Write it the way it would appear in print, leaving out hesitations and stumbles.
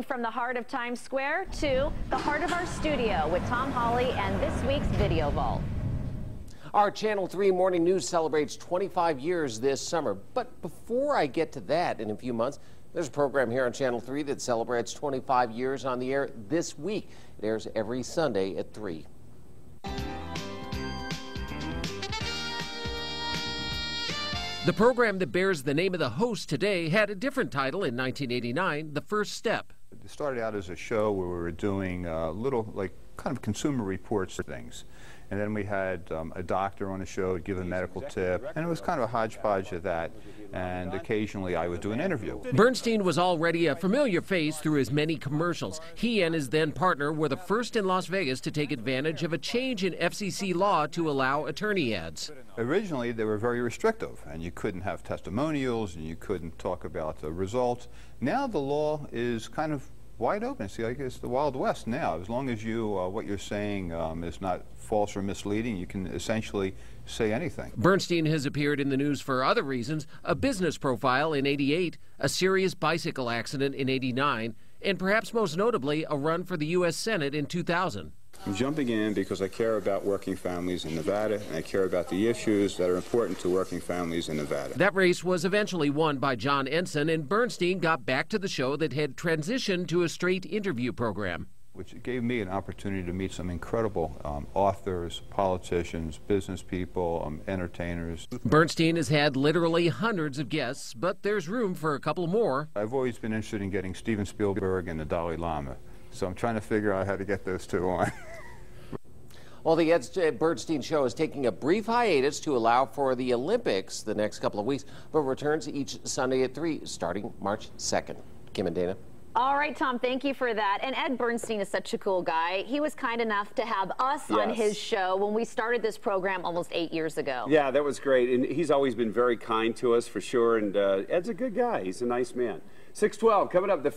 From the heart of Times Square to the heart of our studio with Tom Hawley and this week's Video Vault. Our Channel 3 Morning News celebrates 25 years this summer. But before I get to that in a few months, there's a program here on Channel 3 that celebrates 25 years on the air this week. It airs every Sunday at 3. The program that bears the name of the host today had a different title in 1989, The First Step. It started out as a show where we were doing little, kind of consumer reports of things. And then we had a doctor on the show give a medical tip, and it was kind of a hodgepodge of that. And occasionally I would do an interview. Bernstein was already a familiar face through his many commercials. He and his then partner were the first in Las Vegas to take advantage of a change in FCC law to allow attorney ads. Originally, they were very restrictive, and you couldn't have testimonials, and you couldn't talk about the results. Now the law is kind of wide open. See, I guess the Wild West now. As long as you, what you're saying is not false or misleading, you can essentially say anything. Bernstein has appeared in the news for other reasons: a business profile in '88, a serious bicycle accident in '89, and perhaps most notably, a run for the U.S. Senate in 2000. I'm jumping in because I care about working families in Nevada, and I care about the issues that are important to working families in Nevada. That race was eventually won by John Ensign, and Bernstein got back to the show that had transitioned to a straight interview program. Which gave me an opportunity to meet some incredible authors, politicians, business people, entertainers. Bernstein has had literally hundreds of guests, but there's room for a couple more. I've always been interested in getting Steven Spielberg and the Dalai Lama, so I'm trying to figure out how to get those two on. Well, the Ed Bernstein Show is taking a brief hiatus to allow for the Olympics the next couple of weeks, but returns each Sunday at 3 starting March 2nd. Kim and Dana. All right, Tom, thank you for that. And Ed Bernstein is such a cool guy. He was kind enough to have us on his show when we started this program almost 8 years ago. Yeah, that was great. And he's always been very kind to us, for sure. And Ed's a good guy. He's a nice man. 6:12 coming up. The